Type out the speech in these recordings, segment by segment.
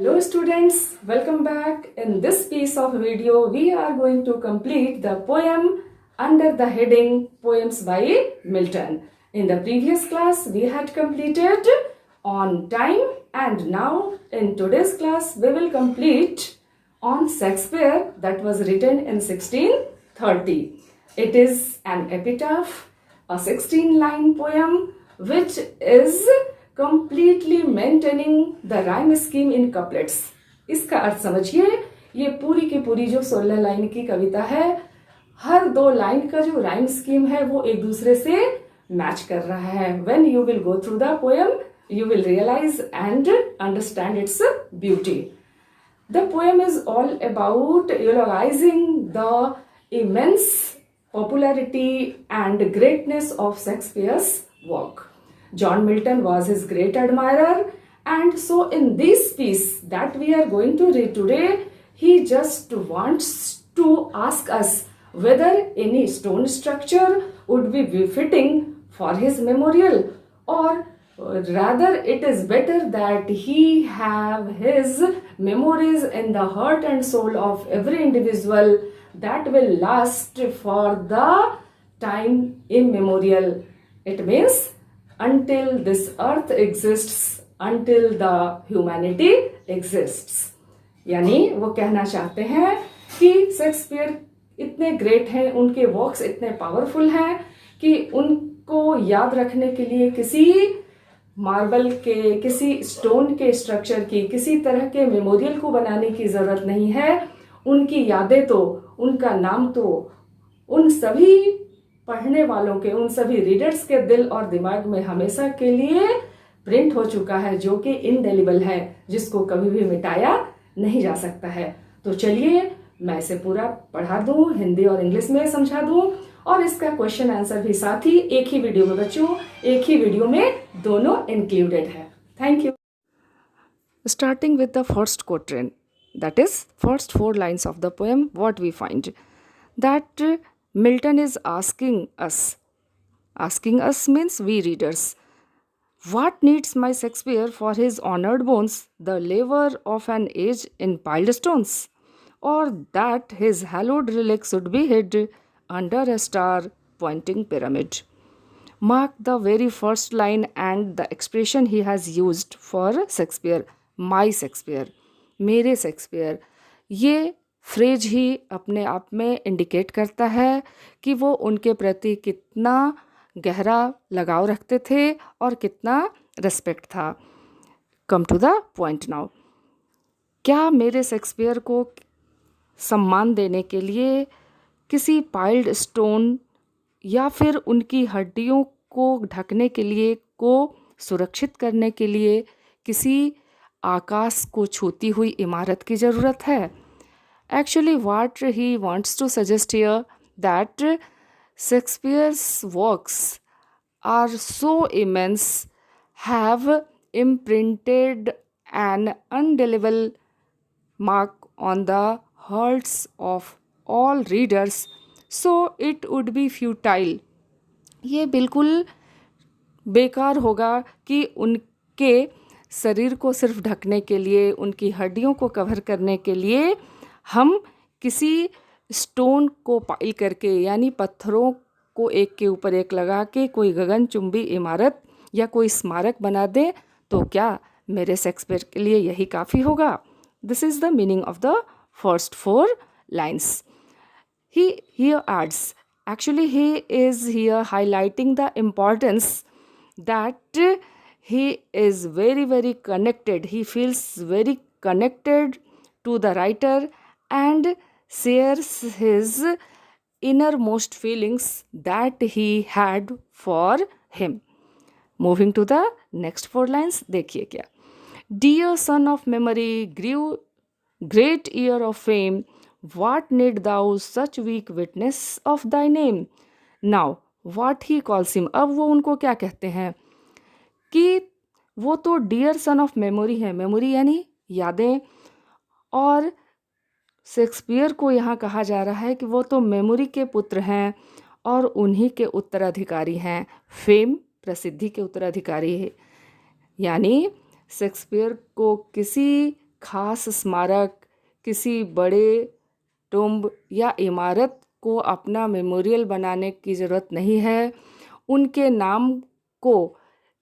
Hello students, welcome back. In this piece of video, we are going to complete the poem under the heading Poems by Milton. In the previous class, we had completed On Time, and now in today's class, we will complete on Shakespeare that was written in 1630. It is an epitaph, a 16-line poem which is completely maintaining the rhyme scheme in couplets. इसका अर्थ समझिए, ये पूरी की पूरी जो 16 line की कविता है, हर 2 line का जो राइम स्कीम है वो एक दूसरे से मैच कर रहा है. When you will go through the poem, you will realize and understand its beauty. The poem is all about eulogizing the immense popularity and greatness of Shakespeare's work. John Milton was his great admirer, and so in this piece that we are going to read today, he just wants to ask us whether any stone structure would be befitting for his memorial, or rather it is better that he have his memories in the heart and soul of every individual that will last for the time immemorial. It means until this earth exists, until the humanity exists. यानी वो कहना चाहते हैं कि Shakespeare इतने great हैं, उनके works इतने पावरफुल हैं कि उनको याद रखने के लिए किसी मार्बल के, किसी स्टोन के स्ट्रक्चर की, किसी तरह के मेमोरियल को बनाने की ज़रूरत नहीं है. उनकी यादें तो, उनका नाम तो उन सभी पढ़ने वालों के, उन सभी रीडर्स के दिल और दिमाग में हमेशा के लिए प्रिंट हो चुका है, जो कि इनडेलिबल है, जिसको कभी भी मिटाया नहीं जा सकता है. तो चलिए मैं इसे पूरा पढ़ा दूं, हिंदी और इंग्लिश में समझा दूं, और इसका क्वेश्चन आंसर भी साथ ही एक ही वीडियो में बच्चों, एक ही वीडियो में दोनों इंक्लूडेड है. Thank you. Starting with the first quatrain, that is first 4 lines of the poem, what we find that Milton is asking us means we readers, what needs my Shakespeare for his honored bones, the labor of an age in piled stones, or that his hallowed relic should be hid under a star pointing pyramid. Mark the very first line and the expression he has used for Shakespeare, my Shakespeare, मेरे Shakespeare. ये phrase ही अपने आप में indicate करता है कि वो उनके प्रति कितना गहरा लगाव रखते थे और कितना रिस्पेक्ट था. Come to the point now. क्या मेरे शेक्सपियर को सम्मान देने के लिए किसी पाइल्ड स्टोन या फिर उनकी हड्डियों को ढकने के लिए, को सुरक्षित करने के लिए किसी आकाश को छूती हुई इमारत की ज़रूरत है? Actually, what he wants to suggest here that Shakespeare's works are so immense, have imprinted an indelible mark on the hearts of all readers, so it would be futile. ये बिल्कुल बेकार होगा कि उनके शरीर को सिर्फ ढकने के लिए, उनकी हड्डियों को कवर करने के लिए हम किसी स्टोन को पाइल करके, यानी पत्थरों को एक के ऊपर एक लगा के कोई गगनचुंबी इमारत या कोई स्मारक बना दे, तो क्या मेरे शेक्सपियर के लिए यही काफ़ी होगा? This is the meaning of the first 4 lines. He here adds, actually he is here highlighting the importance that he is very, very connected. He feels very connected to the writer and shares his innermost feelings that he had for him. Moving to the next 4 lines, देखिए क्या. Dear son of memory, great ear of fame, what need thou such weak witness of thy name? Now, what he calls him, अब वो उनको क्या कहते हैं कि वो तो डियर सन ऑफ मेमोरी है. मेमोरी यानी यादें, और शेक्सपियर को यहाँ कहा जा रहा है कि वो तो मेमोरी के पुत्र हैं और उन्हीं के उत्तराधिकारी हैं. फेम, प्रसिद्धि के उत्तराधिकारी है. यानी शेक्सपियर को किसी खास स्मारक, किसी बड़े टुम्ब या इमारत को अपना मेमोरियल बनाने की ज़रूरत नहीं है। उनके नाम को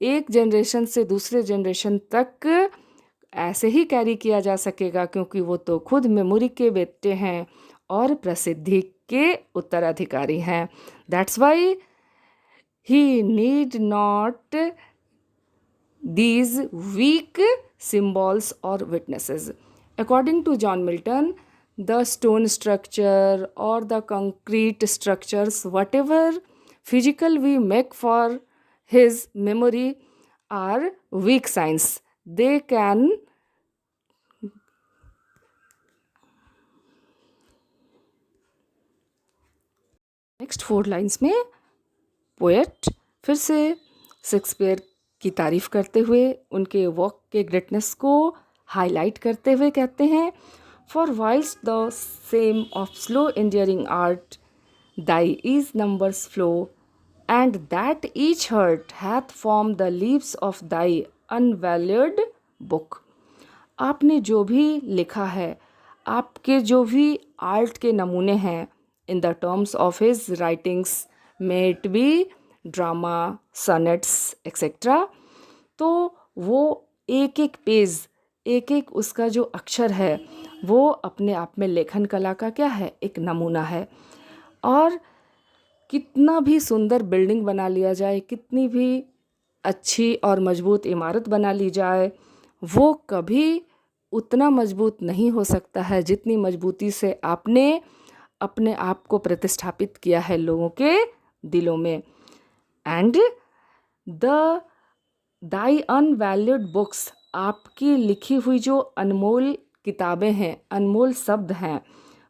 एक जनरेशन से दूसरे जनरेशन तक ऐसे ही कैरी किया जा सकेगा, क्योंकि वो तो खुद मेमोरी के बेटे हैं और प्रसिद्धि के उत्तराधिकारी हैं। That's why he need not these weak symbols or witnesses. According to John Milton, the stone structure or the concrete structures, whatever physical we make for his memory, are weak signs. They can next 4 lines में poet फिर से Shakespeare की तारीफ करते हुए उनके work के greatness को हाईलाइट करते हुए कहते हैं, for whilst the shame of slow endeavouring art thy easy numbers flow and that each heart hath from the leaves of thy unvalued book. आपने जो भी लिखा है, आपके जो भी आर्ट के नमूने हैं in the terms of his writings, may it be drama, sonnets etcetera, तो वो एक एक पेज, एक एक उसका जो अक्षर है वो अपने आप में लेखन कला का क्या है, एक नमूना है। और कितना भी सुंदर बिल्डिंग बना लिया जाए, कितनी भी अच्छी और मजबूत इमारत बना ली जाए, वो कभी उतना मजबूत नहीं हो सकता है जितनी मजबूती से आपने अपने आप को प्रतिष्ठापित किया है लोगों के दिलों में। एंड द दाई अनवैल्यूड बुक्स, आपकी लिखी हुई जो अनमोल किताबें हैं, अनमोल शब्द हैं,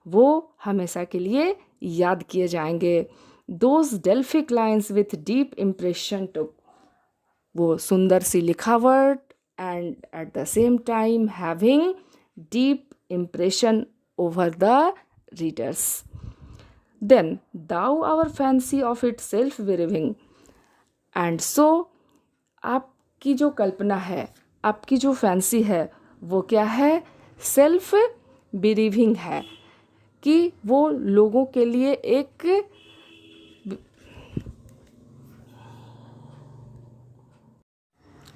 वो हमेशा के लिए याद किए जाएंगे। Those Delphic lines with deep impression too, वो सुंदर सी लिखावट and at the same time having deep impression over the readers. Then thou our fancy of itself believing, and so आपकी जो कल्पना है, आपकी जो फैंसी है, वो क्या है, सेल्फ बिलीविंग है, कि वो लोगों के लिए एक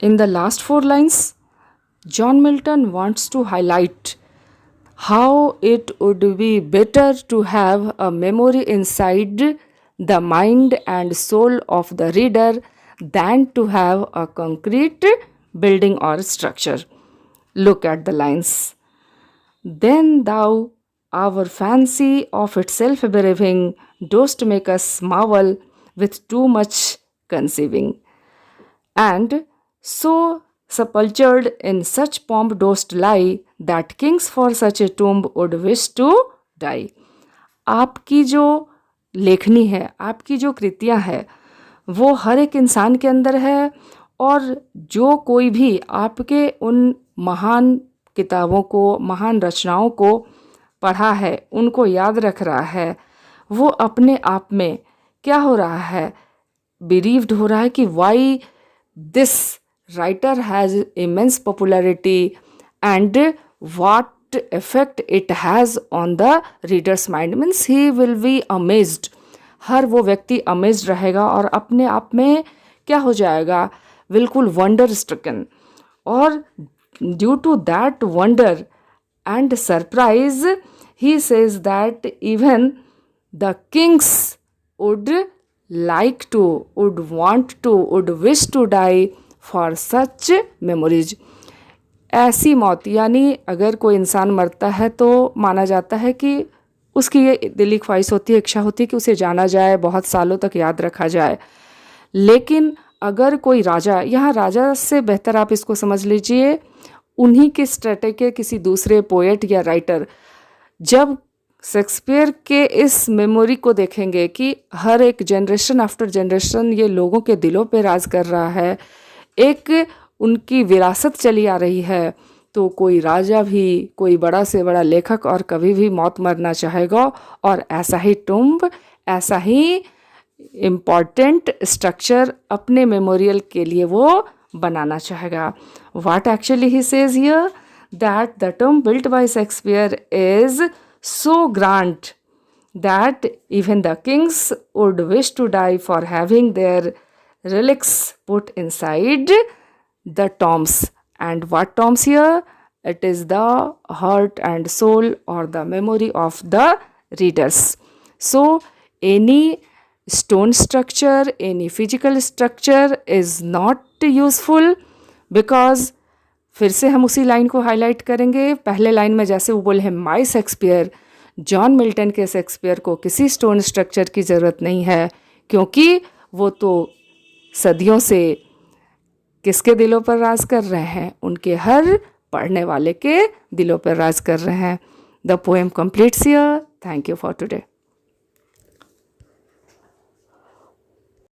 In the last 4 lines, John Milton wants to highlight how it would be better to have a memory inside the mind and soul of the reader than to have a concrete building or structure. Look at the lines. Then thou, our fancy of itself believing, dost make us marvel with too much conceiving. And so sepulchred in such pomp dost lie that kings for such a tomb would wish to die. आपकी जो लेखनी है, आपकी जो कृतियाँ है, वो हर एक इंसान के अंदर है, और जो कोई भी आपके उन महान किताबों को, महान रचनाओं को पढ़ा है, उनको याद रख रहा है, वो अपने आप में क्या हो रहा है, बिलीव्ड हो रहा है कि why this writer has immense popularity and what effect it has on the reader's mind, means he will be amazed. हर वो व्यक्ति अमेज्ड रहेगा और अपने आप में क्या हो जाएगा, बिल्कुल वंडर स्ट्रिकन। और due to that wonder and surprise he says that even the kings would like to, would want to, would wish to die for such memories. ऐसी मौत, यानी अगर कोई इंसान मरता है तो माना जाता है कि उसकी ये दिली ख्वाहिश होती है, इच्छा होती है कि उसे जाना जाए, बहुत सालों तक याद रखा जाए। लेकिन अगर कोई राजा, यहाँ राजा से बेहतर आप इसको समझ लीजिए, उन्हीं के स्ट्रेटे के किसी दूसरे पोएट या राइटर, जब शेक्सपियर के इस मेमोरी को देखेंगे कि हर एक जनरेशन आफ्टर जनरेशन ये लोगों के दिलों पे राज कर रहा है, एक उनकी विरासत चली आ रही है, तो कोई राजा भी, कोई बड़ा से बड़ा लेखक और कभी भी मौत मरना चाहेगा और ऐसा ही टुम्ब, ऐसा ही इम्पॉर्टेंट स्ट्रक्चर अपने मेमोरियल के लिए वो बनाना चाहेगा। What actually he says here, that the tomb built by Shakespeare is so grand that even the kings would wish to die for having their relics put inside the tombs. And what tombs here? It is the heart and soul or the memory of the readers. So, any stone structure, any physical structure is not useful because फिर से हम उसी line को highlight करेंगे. पहले line में जैसे वो बोले हैं माई शेक्सपियर, जॉन मिल्टन के शेक्सपियर को किसी स्टोन स्ट्रक्चर की ज़रूरत नहीं है, क्योंकि वो तो सदियों से किसके दिलों पर राज कर रहे हैं? उनके हर पढ़ने वाले के दिलों पर राज कर रहे हैं. The poem completes here. Thank you for today.